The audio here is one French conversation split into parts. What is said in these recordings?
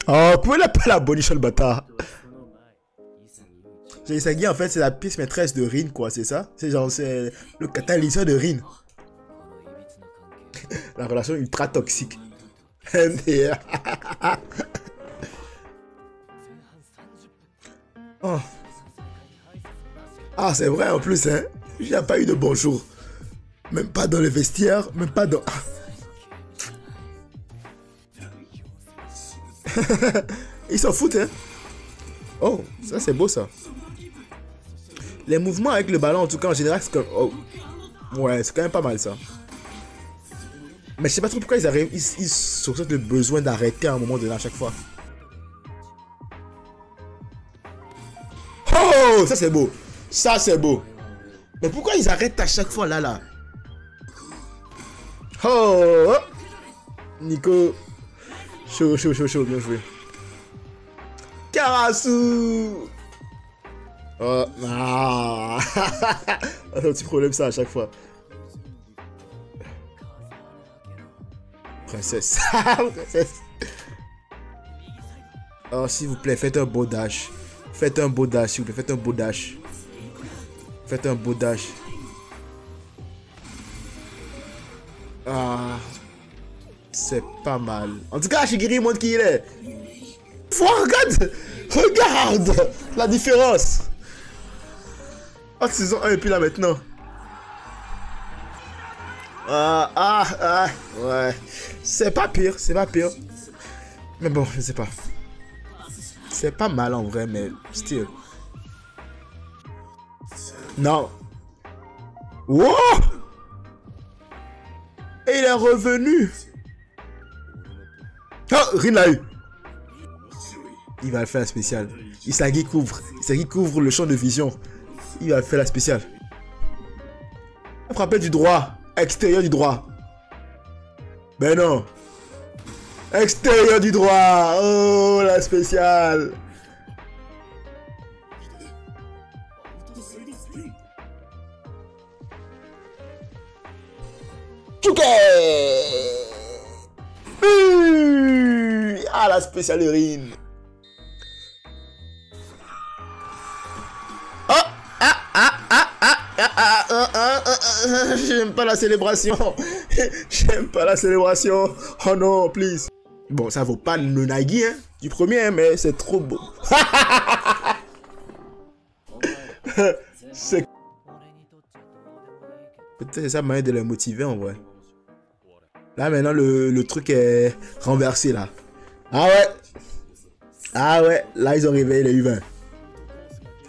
Oh, pourquoi il appelle la boniche le bâtard? Isagi, en fait, c'est la pièce maîtresse de Rin, quoi, c'est ça? C'est genre, c'est le catalyseur de Rin. La relation ultra toxique. Oh. Ah, c'est vrai en plus, hein. Il n'y a pas eu de bonjour. Même pas dans le vestiaire, même pas dans... Ils s'en foutent, hein. Oh, ça c'est beau ça. Les mouvements avec le ballon, en tout cas, en général, c'est comme... Oh. Ouais, c'est quand même pas mal ça. Mais je sais pas trop pourquoi ils arrivent... Ils ressentent le besoin d'arrêter à un moment donné à chaque fois. Oh, ça c'est beau. Ça c'est beau. Mais pourquoi ils arrêtent à chaque fois là? Oh, Nico. Chaud, bien joué. Karasu. Oh, ah. Un petit problème ça à chaque fois. Princesse. Princesse. Oh, s'il vous plaît, faites un beau dash. Faites un beau dash, s'il vous plaît. Faites un beau dash. Faites un beau dash. Ah. C'est pas mal. En tout cas, Shigiri montre qui il est. Regarde. Regarde la différence. Entre saison 1 et puis là maintenant. Ouais. C'est pas pire, c'est pas pire. Mais bon, je sais pas. C'est pas mal en vrai, mais still. Non. Wow! Et il est revenu. Oh, Rin l'a eu. Il va faire la spéciale. Isagi couvre le champ de vision. Il va faire la spéciale. Frapper du droit. Extérieur du droit. Ben non. Extérieur du droit. Oh, la spéciale. Chouké. Ah, la spéciale Rin. J'aime pas la célébration. J'aime pas la célébration. Oh non, please. Bon, ça vaut pas le Nagi hein, du premier, hein, mais c'est trop beau. C'est... Peut-être c'est ça moyen de les motiver en vrai. Là maintenant le truc est renversé là. Ah ouais. Ah ouais, là ils ont réveillé les U20.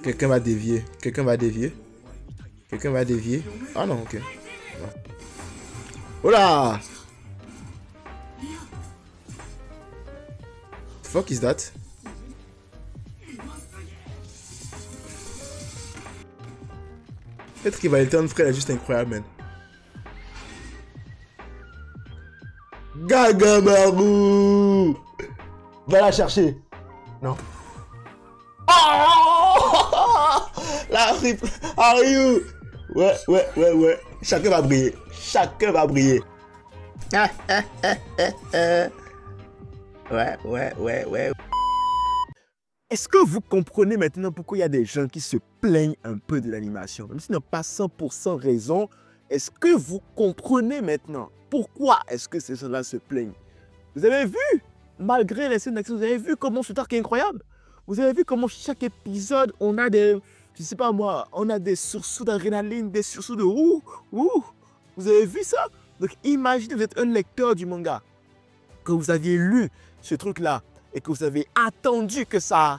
Quelqu'un va dévier. Quelqu'un va dévier. Quelqu'un va dévier. Ah non, ok. Oh là! Fuck is that? Peut-être qu'il va être un frère est juste incroyable, man. Gagamaru! Va la chercher. Non. Oh! La rip. Are you? Ouais. Chacun va briller. Chacun va briller. Ouais. Est-ce que vous comprenez maintenant pourquoi il y a des gens qui se plaignent un peu de l'animation? Même s'ils n'ont pas 100% raison, est-ce que vous comprenez maintenant pourquoi est-ce que ces gens-là se plaignent? Vous avez vu, malgré les scènes d'action, vous avez vu comment ce arc est incroyable? Vous avez vu comment chaque épisode, on a des, je sais pas moi, on a des sursauts d'adrénaline, des sursauts de ouh. Vous avez vu ça? Donc imaginez, vous êtes un lecteur du manga, que vous aviez lu ce truc-là et que vous avez attendu que ça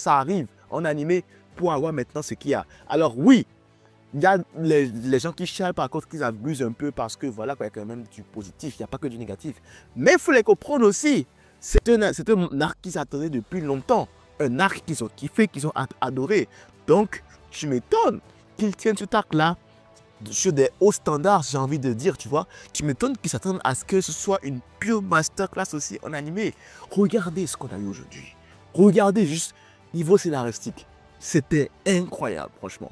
arrive en animé pour avoir maintenant ce qu'il y a. Alors oui, il y a les gens qui chialent par contre qu'ils abusent un peu parce que voilà, il y a quand même du positif, il n'y a pas que du négatif. Mais il faut les comprendre aussi. C'est un arc qu'ils attendaient depuis longtemps. Un arc qu'ils ont kiffé, qu'ils ont adoré. Donc, je m'étonne qu'ils tiennent cet arc-là sur des hauts standards, j'ai envie de dire, tu vois. Tu m'étonnes qu'ils s'attendent à ce que ce soit une pure masterclass aussi en animé. Regardez ce qu'on a eu aujourd'hui. Regardez juste niveau scénaristique. C'était incroyable, franchement.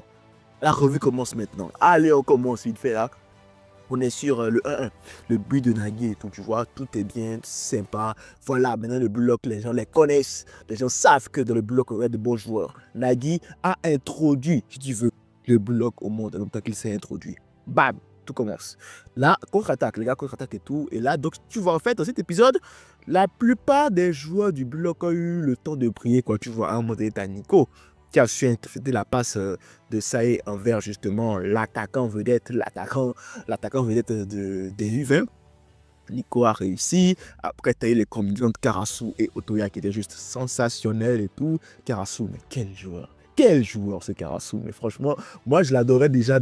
La revue commence maintenant. Allez, on commence vite fait là. On est sur le 1-1, le but de Nagui et tout, tu vois, tout est bien, sympa. Voilà, maintenant le bloc, les gens les connaissent, les gens savent que dans le bloc, il y a de bons joueurs. Nagui a introduit, si tu veux, le bloc au monde, donc tant qu'il s'est introduit. Bam, tout commence. Là, contre-attaque, les gars, contre-attaque et tout. Et là, donc, tu vois, en fait, dans cet épisode, la plupart des joueurs du bloc ont eu le temps de prier, quoi. Tu vois, à un moment donné, t'as Nico qui a su interpréter la passe de Saé envers justement l'attaquant vedette, des U20. Nico a réussi. Après, tu as eu les combinaisons de Karasu et Otoya qui étaient juste sensationnels et tout. Karasu, mais quel joueur! Quel joueur ce Karasu! Mais franchement, moi je l'adorais déjà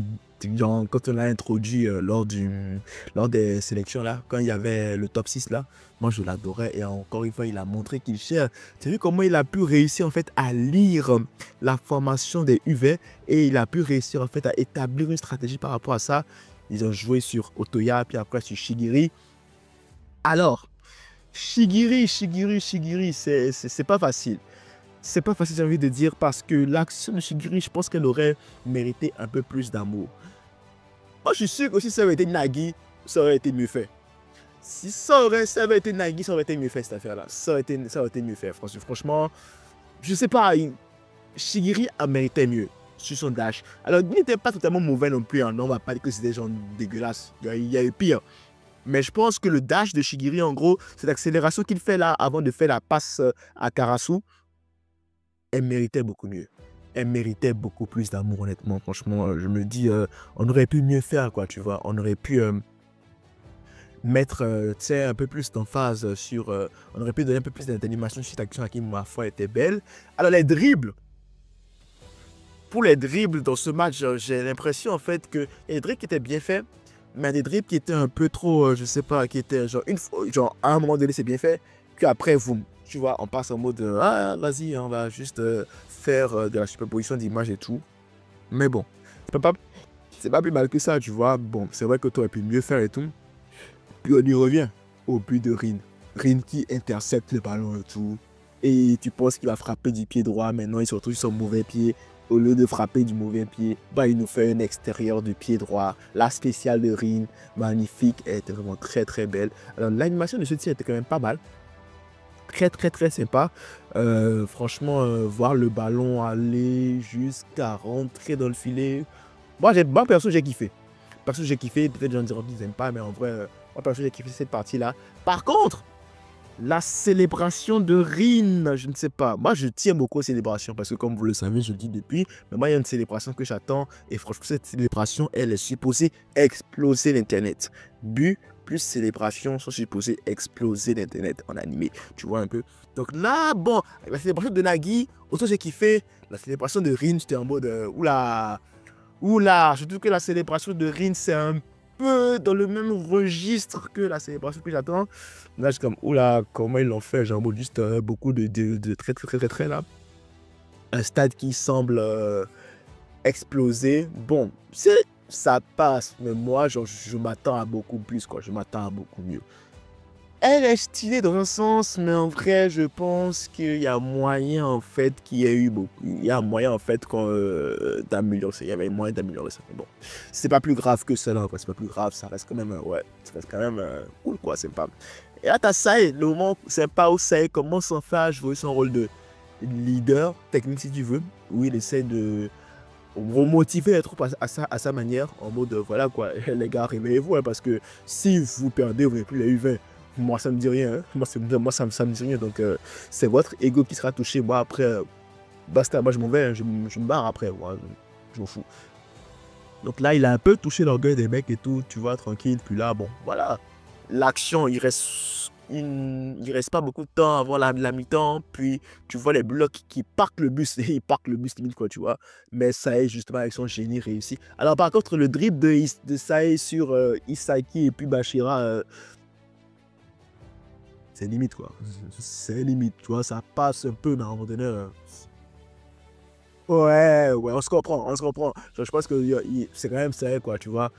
genre, quand on l'a introduit lors des sélections là, quand il y avait le top 6 là. Moi je l'adorais et encore une fois, il a montré qu'il cherche. Tu as vu comment il a pu réussir en fait à lire la formation des UV et il a pu réussir en fait à établir une stratégie par rapport à ça. Ils ont joué sur Otoya, puis après sur Shigiri. Alors, Shigiri, c'est pas facile. C'est pas facile, j'ai envie de dire, parce que l'action de Shigiri, je pense qu'elle aurait mérité un peu plus d'amour. Moi, je suis sûr que si ça avait été Nagui, ça aurait été mieux fait. Si ça avait été Nagui, ça aurait été mieux fait, cette affaire-là. Ça aurait été mieux fait. Franchement, je sais pas, Shigiri a mérité mieux sur son dash. Alors, il n'était pas totalement mauvais non plus, hein. On va pas dire que c'était genre dégueulasse. Il y a eu pire. Mais je pense que le dash de Shigiri, en gros, cette accélération qu'il fait là avant de faire la passe à Karasu, elle méritait beaucoup mieux. Elle méritait beaucoup plus d'amour, honnêtement. Franchement, je me dis, on aurait pu mieux faire, quoi, tu vois. On aurait pu mettre, tu sais, un peu plus d'emphase sur... on aurait pu donner un peu plus d'animation sur cette action qui, ma foi, était belle. Alors, les dribbles. Pour les dribbles dans ce match, j'ai l'impression, en fait, que les dribbles étaient bien faits. Mais des dribbles qui étaient un peu trop, je sais pas, qui étaient genre, genre à un moment donné c'est bien fait, puis après vous, tu vois, on passe en mode, ah vas-y, on va juste faire de la superposition d'image et tout. Mais bon, c'est pas plus mal que ça, tu vois. Bon, c'est vrai que tu aurais pu mieux faire et tout. Puis on y revient au but de Rin. Rin qui intercepte le ballon et tout. Et tu penses qu'il va frapper du pied droit, maintenant il se retrouve sur son mauvais pied. Au lieu de frapper du mauvais pied, bah, il nous fait un extérieur du pied droit. La spéciale de Rin, magnifique, elle était vraiment très très belle. Alors l'animation de ce tir était quand même pas mal. Très très très sympa. Franchement, voir le ballon aller jusqu'à rentrer dans le filet. Moi perso j'ai kiffé. Perso j'ai kiffé, peut-être j'en dirais qu'ils n'aiment pas, mais en vrai, moi perso j'ai kiffé cette partie-là. Par contre, la célébration de Rin, je ne sais pas. Moi, je tiens beaucoup aux célébrations parce que, comme vous le savez, je le dis depuis, mais moi, il y a une célébration que j'attends et franchement, cette célébration, elle est supposée exploser l'Internet. But plus célébration sont supposées exploser l'Internet en animé. Tu vois un peu. Donc là, bon, avec la célébration de Nagui, autant j'ai kiffé. La célébration de Rin, j'étais en mode, oula, oula. Surtout que la célébration de Rin, c'est un peu dans le même registre que la célébration que j'attends. Là, je suis comme, oula, comment ils l'ont fait? Genre, juste beaucoup de très là. Un stade qui semble exploser. Bon, ça passe, mais moi, genre, je m'attends à beaucoup plus, quoi. Je m'attends à beaucoup mieux. Elle est stylée dans un sens, mais en vrai, je pense qu'il y a moyen, en fait, qu'il y ait eu beaucoup. Il y a moyen, en fait, d'améliorer ça. Il y avait moyen d'améliorer ça. Mais bon, c'est pas plus grave que cela, quoi. C'est pas plus grave. Ça reste quand même, ouais, ça reste quand même cool, quoi. C'est pas. Et là, t'as Sae, le moment sympa où Sae commence enfin à jouer son rôle de leader technique, si tu veux, où il essaie de remotiver les troupes à sa manière, en mode, voilà, quoi, les gars, réveillez-vous, hein, parce que si vous perdez, vous n'avez plus les U20. Moi, ça me dit rien. Hein. Moi, ça me dit rien. Donc, c'est votre ego qui sera touché. Moi, après, basta. Moi, je m'en vais. Hein. Je me barre après. Moi, je m'en fous. Donc là, il a un peu touché l'orgueil des mecs et tout. Tu vois, tranquille. Puis là, bon, voilà. L'action, il reste pas beaucoup de temps avant la mi-temps. Puis, tu vois les blocs qui parquent le bus. Et ils parquent le bus limite, quoi, tu vois. Mais Sae, justement, avec son génie réussi. Alors, par contre, le dribble de Sae sur Isaki et puis Bashira... c'est limite, quoi. C'est limite, tu vois, ça passe un peu, mais à un moment donné... Ouais, on se comprend, on se comprend. Genre, je pense que c'est quand même ça, quoi, tu vois.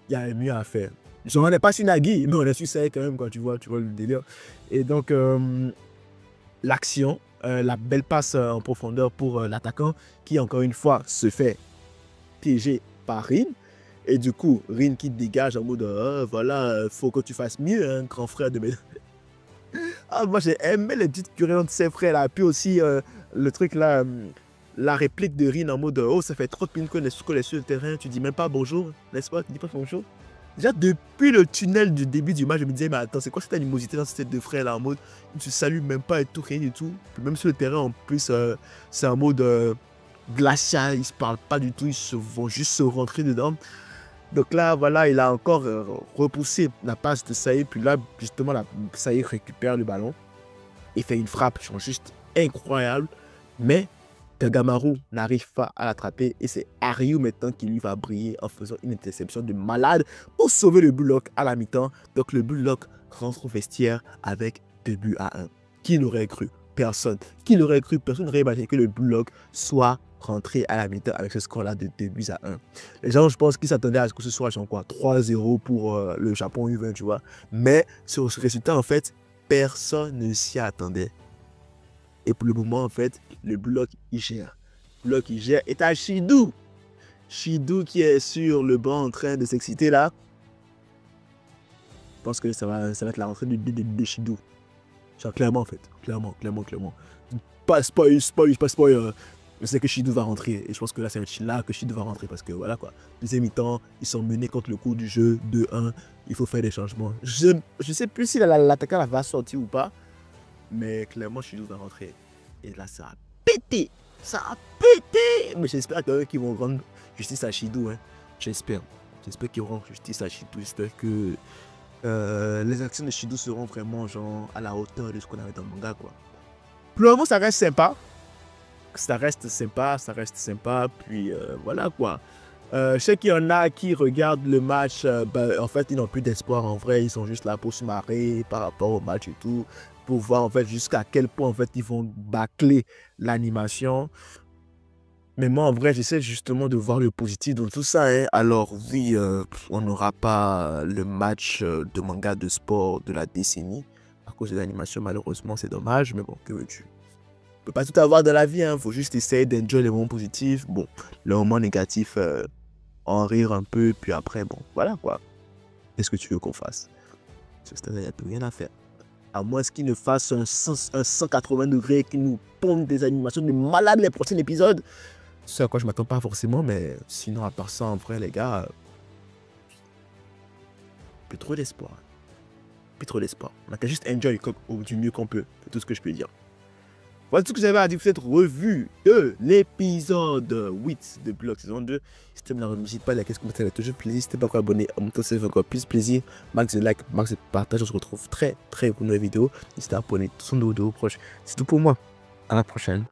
Il y a mieux à faire. Genre, on n'est pas sur Nagui, mais on est sur ça quand même, quoi, tu vois le délire. Et donc, l'action, la belle passe en profondeur pour l'attaquant, qui, encore une fois, se fait piéger par Rin. Et du coup, Rin qui dégage en mode voilà, faut que tu fasses mieux, hein, grand frère de mes. Ah, moi j'ai aimé les petites querelles de ses frères là. Puis aussi le truc là, la réplique de Rin en mode oh, ça fait trop de minutes qu'on est sur le terrain, tu dis même pas bonjour, n'est-ce pas? Tu dis pas bonjour. Déjà, depuis le tunnel du début du match, je me disais, mais attends, c'est quoi cette animosité dans ces deux frères là en mode, ils ne se saluent même pas et tout, rien du tout. Puis même sur le terrain, en plus, c'est un mode glacial, ils ne se parlent pas du tout, vont juste se rentrer dedans. Donc là, voilà, il a encore repoussé la passe de Saïd. Puis là, justement, Saïd récupère le ballon et fait une frappe juste incroyable. Mais Kagamaru n'arrive pas à l'attraper et c'est Ryu maintenant qui lui va briller en faisant une interception de malade pour sauver le Bullock à la mi-temps. Donc le Bullock rentre au vestiaire avec 2-1. Qui l'aurait cru? Personne. Qui l'aurait cru? Personne n'aurait imaginé que le Bullock soit rentré à la mi-temps avec ce score-là de 2-1. Les gens, je pense qu'ils s'attendaient à ce que ce soit genre quoi, 3-0 pour le Japon U20, tu vois. Mais sur ce résultat, en fait, personne ne s'y attendait. Et pour le moment, en fait, le bloc, il gère. Le bloc, il gère. Et t'as Shidou. Shidou qui est sur le banc en train de s'exciter là. Je pense que ça va être la rentrée de Shidou. Genre, clairement, en fait. Clairement. Pas spoil. Je sais que Shidou va rentrer. Et je pense que là, c'est là que Shidou va rentrer. Parce que voilà quoi. Deuxième mi-temps, ils sont menés contre le cours du jeu 2-1. Il faut faire des changements. Je sais plus si l'attaquant va sortir ou pas. Mais clairement, Shidou va rentrer. Et là, ça a pété. Ça a pété. Mais j'espère quand même qu'ils vont rendre justice à Shidou. Hein. J'espère. J'espère qu'ils rendront justice à Shidou. J'espère que les actions de Shidou seront vraiment genre à la hauteur de ce qu'on avait dans le manga, quoi. Pour le moment, ça reste sympa. Ça reste sympa. Puis voilà, quoi. Je sais qu'il y en a qui regardent le match. En fait, ils n'ont plus d'espoir. En vrai, ils sont juste là pour se marrer par rapport au match et tout. Pour voir en fait jusqu'à quel point en fait ils vont bâcler l'animation. Mais moi en vrai j'essaie justement de voir le positif dans tout ça. Hein. Alors oui, on n'aura pas le match de manga de sport de la décennie à cause de l'animation, malheureusement, c'est dommage. Mais bon, que veux-tu? On peut pas tout avoir dans la vie, hein. Faut juste essayer d'enjoy les moments positifs. Bon, les moments négatifs, en rire un peu, puis après, bon, voilà quoi. Qu'est-ce que tu veux qu'on fasse? Ce stade, il n'y a plus rien à faire. À moins qu'ils ne fassent un 180 degrés, qu'ils nous pondent des animations de malade les prochains épisodes. Ce à quoi je m'attends pas forcément, mais sinon, à part ça, en vrai, les gars, plus trop d'espoir. Plus trop d'espoir. On a qu'à juste enjoy du mieux qu'on peut. C'est tout ce que je peux dire. Voilà tout ce que j'avais à dire pour cette revue de l'épisode 8 de Block saison 2. Si tu aimes la revue, n'hésite pas à liker, commenter, ça fait toujours plaisir. Si tu n'es pas encore abonné, en même temps, ça fait encore plus plaisir. Max de like, max de partage. On se retrouve très pour une nouvelle vidéo. N'hésitez pas à abonner sur nos vidéos proches. C'est tout pour moi. À la prochaine.